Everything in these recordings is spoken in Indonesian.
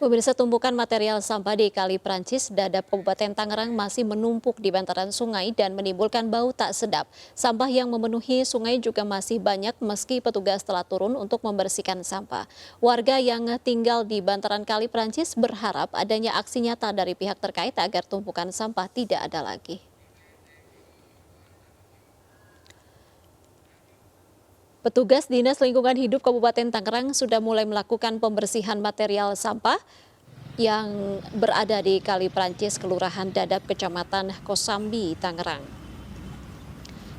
Pemirsa, tumpukan material sampah di Kali Prancis, Dadap, Kabupaten Tangerang masih menumpuk di bantaran sungai dan menimbulkan bau tak sedap. Sampah yang memenuhi sungai juga masih banyak meski petugas telah turun untuk membersihkan sampah. Warga yang tinggal di bantaran Kali Prancis berharap adanya aksi nyata dari pihak terkait agar tumpukan sampah tidak ada lagi. Petugas Dinas Lingkungan Hidup Kabupaten Tangerang sudah mulai melakukan pembersihan material sampah yang berada di Kali Prancis, Kelurahan Dadap, Kecamatan Kosambi, Tangerang.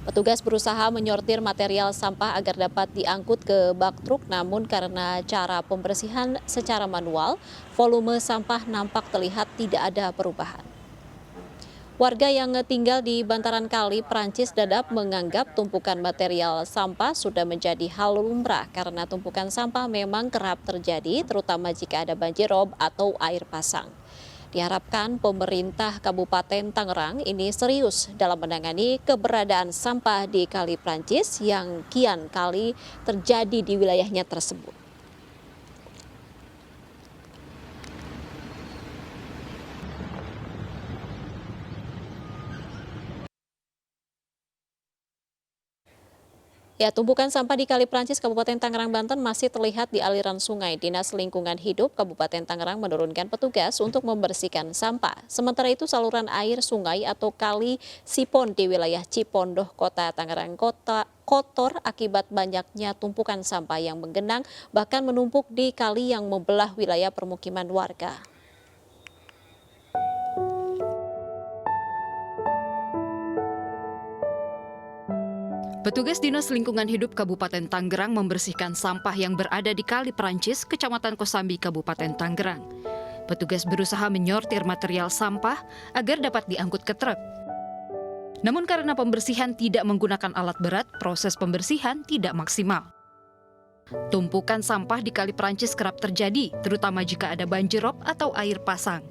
Petugas berusaha menyortir material sampah agar dapat diangkut ke bak truk, namun karena cara pembersihan secara manual, volume sampah nampak terlihat tidak ada perubahan. Warga yang tinggal di bantaran Kali Prancis Dadap menganggap tumpukan material sampah sudah menjadi hal lumrah karena tumpukan sampah memang kerap terjadi, terutama jika ada banjir rob atau air pasang. Diharapkan pemerintah Kabupaten Tangerang ini serius dalam menangani keberadaan sampah di Kali Prancis yang kian kali terjadi di wilayahnya tersebut. Ya, tumpukan sampah di Kali Prancis, Kabupaten Tangerang, Banten masih terlihat di aliran sungai. Dinas Lingkungan Hidup Kabupaten Tangerang menurunkan petugas untuk membersihkan sampah. Sementara itu, saluran air sungai atau kali sipon di wilayah Cipondoh, Kota Tangerang, kotor akibat banyaknya tumpukan sampah yang menggenang, bahkan menumpuk di kali yang membelah wilayah permukiman warga. Petugas Dinas Lingkungan Hidup Kabupaten Tangerang membersihkan sampah yang berada di Kali Prancis, Kecamatan Kosambi, Kabupaten Tangerang. Petugas berusaha menyortir material sampah agar dapat diangkut ke truk. Namun karena pembersihan tidak menggunakan alat berat, proses pembersihan tidak maksimal. Tumpukan sampah di Kali Prancis kerap terjadi, terutama jika ada banjir rob atau air pasang.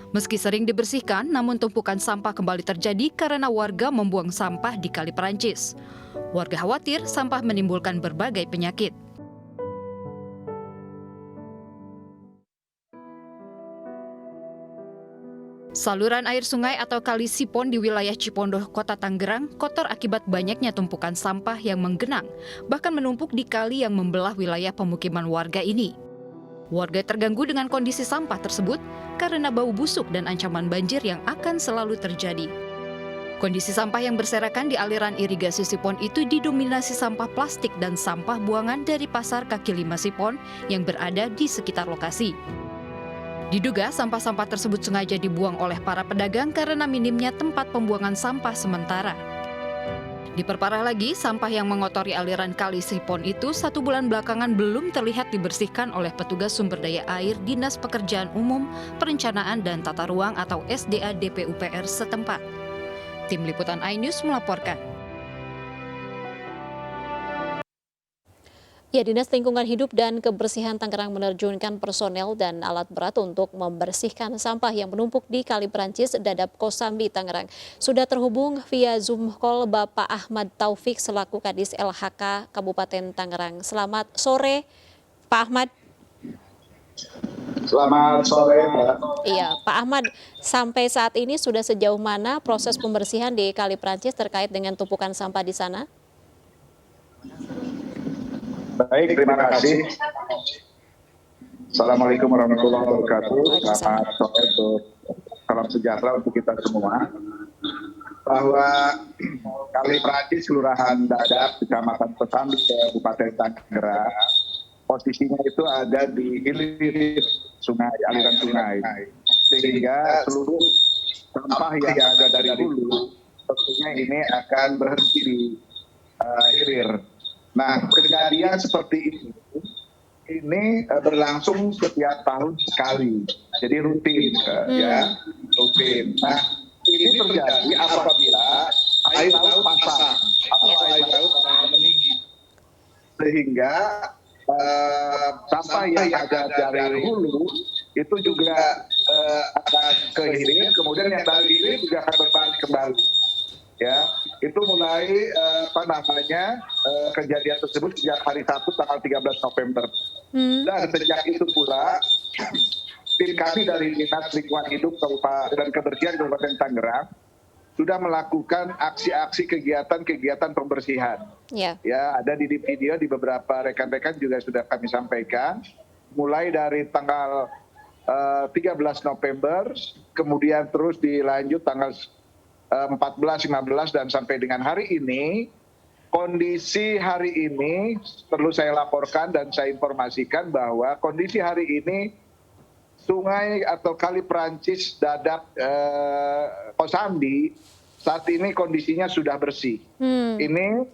Meski sering dibersihkan, namun tumpukan sampah kembali terjadi karena warga membuang sampah di Kali Prancis. Warga khawatir sampah menimbulkan berbagai penyakit. Saluran air sungai atau kali sipon di wilayah Cipondoh, Kota Tangerang, kotor akibat banyaknya tumpukan sampah yang menggenang, bahkan menumpuk di kali yang membelah wilayah pemukiman warga ini. Warga terganggu dengan kondisi sampah tersebut karena bau busuk dan ancaman banjir yang akan selalu terjadi. Kondisi sampah yang berserakan di aliran irigasi sipon itu didominasi sampah plastik dan sampah buangan dari pasar kaki lima Sipon yang berada di sekitar lokasi. Diduga sampah-sampah tersebut sengaja dibuang oleh para pedagang karena minimnya tempat pembuangan sampah sementara. Diperparah lagi, sampah yang mengotori aliran kali Sipon itu 1 bulan belakangan belum terlihat dibersihkan oleh petugas sumber daya air Dinas Pekerjaan Umum, Perencanaan dan Tata Ruang atau SDA DPUPR setempat. Tim Liputan iNews melaporkan. Ya, Dinas Lingkungan Hidup dan Kebersihan Tangerang menerjunkan personel dan alat berat untuk membersihkan sampah yang menumpuk di Kali Prancis, Dadap, Kosambi, Tangerang. Sudah terhubung via Zoom call Bapak Ahmad Taufik selaku Kadis LHK Kabupaten Tangerang. Selamat sore, Pak Ahmad. Selamat sore, Mbak. Iya, Pak Ahmad, sampai saat ini sudah sejauh mana proses pembersihan di Kali Prancis terkait dengan tumpukan sampah di sana? Baik, terima kasih. Assalamualaikum warahmatullahi wabarakatuh. Selamat sore untuk salam sejahtera untuk kita semua. Bahwa Kali Prancis, Kelurahan Dadap, Kecamatan Kosambi, Kabupaten Tangerang, posisinya itu ada di hilir sungai, aliran sungai, sehingga seluruh sampah yang ada dari hulu tentunya ini akan berhenti di hilir. Nah, kejadian seperti ini berlangsung setiap tahun sekali, jadi rutin, ya, rutin. Nah, ini terjadi apabila air laut pasang atau air laut meninggi, sehingga sampah yang ada dari hulu itu juga akan ke hilir, kemudian yang dari hilir juga akan berbalik kembali. Ya, itu mulai kejadian tersebut sejak hari Sabtu tanggal 13 November. Dan sejak itu pula tim kami dari Dinas Lingkungan Hidup dan Kebersihan Kabupaten Tangerang sudah melakukan aksi-aksi kegiatan pembersihan. Ya. Ya, ada di video di beberapa rekan-rekan juga sudah kami sampaikan. Mulai dari tanggal 13 November, kemudian terus dilanjut tanggal 14, 15, dan sampai dengan hari ini. Kondisi hari ini perlu saya laporkan dan saya informasikan bahwa kondisi hari ini sungai atau Kali Prancis Dadap Kosambi saat ini kondisinya sudah bersih. Ini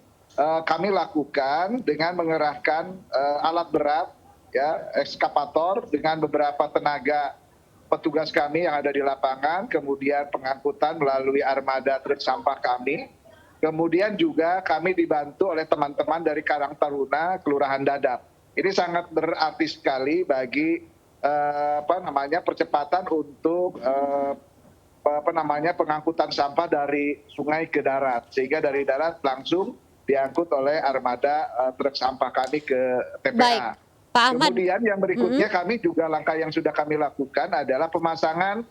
kami lakukan dengan mengerahkan alat berat, ya, ekskavator dengan beberapa tenaga petugas kami yang ada di lapangan, kemudian pengangkutan melalui armada truk sampah kami. Kemudian juga kami dibantu oleh teman-teman dari Karang Taruna, Kelurahan Dadap. Ini sangat berarti sekali bagi percepatan untuk pengangkutan sampah dari sungai ke darat, sehingga dari darat langsung diangkut oleh armada truk sampah kami ke TPA. Baik, Pak Ahmad. Kemudian yang berikutnya kami juga langkah yang sudah kami lakukan adalah pemasangan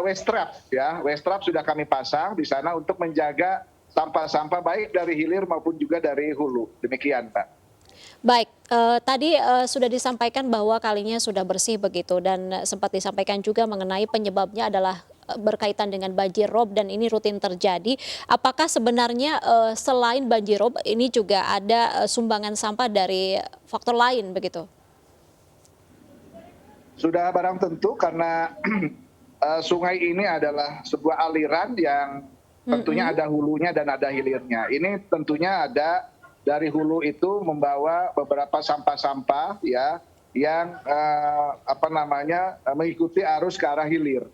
waste trap, ya. Waste trap sudah kami pasang di sana untuk menjaga sampah-sampah baik dari hilir maupun juga dari hulu. Demikian, Pak. Baik, tadi sudah disampaikan bahwa kalinya sudah bersih begitu, dan sempat disampaikan juga mengenai penyebabnya adalah berkaitan dengan banjir rob dan ini rutin terjadi. Apakah sebenarnya selain banjir rob ini juga ada sumbangan sampah dari faktor lain begitu? Sudah barang tentu karena sungai ini adalah sebuah aliran yang tentunya ada hulunya dan ada hilirnya. Ini tentunya ada dari hulu itu membawa beberapa sampah-sampah, ya, yang mengikuti arus ke arah hilir.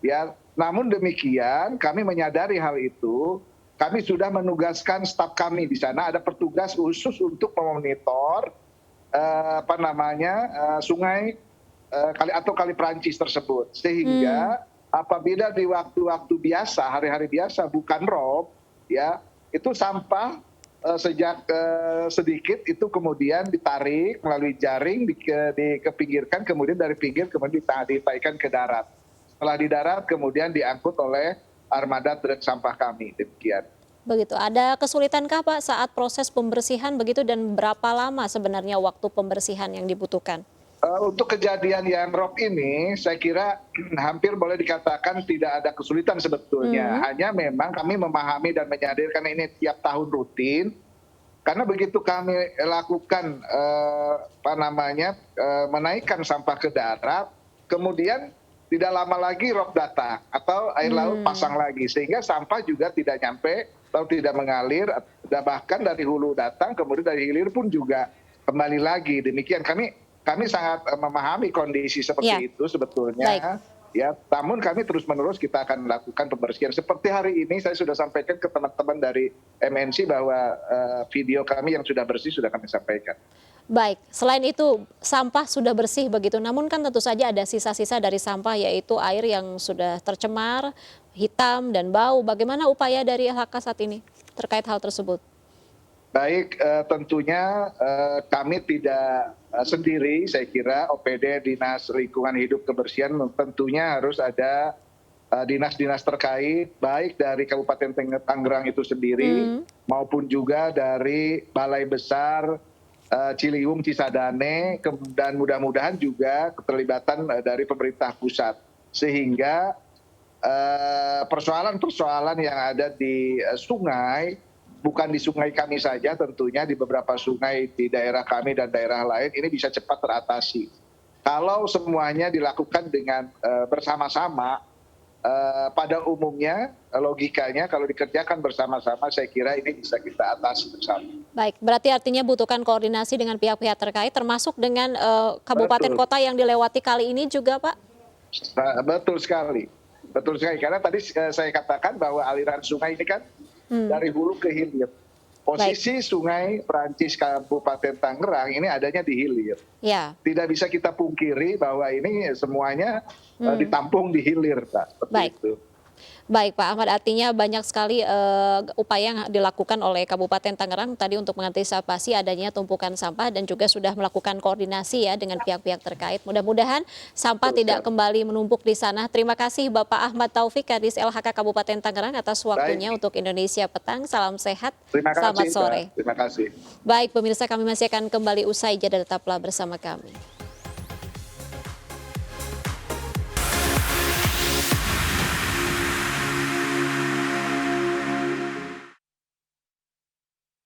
Ya, namun demikian kami menyadari hal itu. Kami sudah menugaskan staf kami di sana, ada petugas khusus untuk memonitor sungai Kali Prancis tersebut, sehingga apabila di waktu-waktu biasa, hari-hari biasa, bukan rob, ya, itu sampah sejak sedikit itu kemudian ditarik melalui jaring, dikepinggirkan, kemudian dari pinggir kemudian ditaikkan ke darat. Setelah di darat kemudian diangkut oleh armada truk sampah kami. Demikian. Begitu. Ada kesulitankah Pak saat proses pembersihan begitu, dan berapa lama sebenarnya waktu pembersihan yang dibutuhkan? Untuk kejadian yang rob ini, saya kira hampir boleh dikatakan tidak ada kesulitan sebetulnya. Hanya memang kami memahami dan menyadari karena ini tiap tahun rutin. Karena begitu kami lakukan menaikkan sampah ke darat, kemudian tidak lama lagi rob datang atau air laut pasang lagi, sehingga sampah juga tidak nyampe atau tidak mengalir, bahkan dari hulu datang, kemudian dari hilir pun juga kembali lagi. Demikian kami sangat memahami kondisi seperti itu sebetulnya. Baik. Ya, namun kami terus-menerus kita akan melakukan pembersihan. Seperti hari ini saya sudah sampaikan ke teman-teman dari MNC bahwa video kami yang sudah bersih sudah kami sampaikan. Baik, selain itu sampah sudah bersih begitu, namun kan tentu saja ada sisa-sisa dari sampah, yaitu air yang sudah tercemar, hitam dan bau. Bagaimana upaya dari LHK saat ini terkait hal tersebut? Baik, tentunya kami tidak sendiri, saya kira OPD Dinas Lingkungan Hidup Kebersihan tentunya harus ada dinas-dinas terkait, baik dari Kabupaten Tangerang itu sendiri maupun juga dari Balai Besar Ciliwung Cisadane, dan mudah-mudahan juga keterlibatan dari pemerintah pusat, sehingga persoalan-persoalan yang ada di sungai, bukan di sungai kami saja, tentunya di beberapa sungai di daerah kami dan daerah lain ini bisa cepat teratasi. Kalau semuanya dilakukan dengan bersama-sama, pada umumnya logikanya kalau dikerjakan bersama-sama, saya kira ini bisa kita atasi bersama. Baik, berarti artinya butuhkan koordinasi dengan pihak-pihak terkait, termasuk dengan kabupaten kota yang dilewati kali ini juga, Pak? Betul sekali. Betul sekali, karena tadi saya katakan bahwa aliran sungai ini kan dari hulu ke hilir. Posisi Sungai Prancis Kabupaten Tangerang ini adanya di hilir. Ya. Tidak bisa kita pungkiri bahwa ini semuanya ditampung di hilir, Pak. Seperti Baik. itu. Baik Pak Ahmad, artinya banyak sekali upaya yang dilakukan oleh Kabupaten Tangerang tadi untuk mengantisipasi adanya tumpukan sampah dan juga sudah melakukan koordinasi ya dengan pihak-pihak terkait. Mudah-mudahan sampah tidak kembali menumpuk di sana. Terima kasih Bapak Ahmad Taufik, Kadis LHK Kabupaten Tangerang atas waktunya untuk Indonesia Petang. Salam sehat, Terima kasih, selamat sore. Terima kasih. Baik pemirsa, kami masih akan kembali usai jeda, tetaplah bersama kami.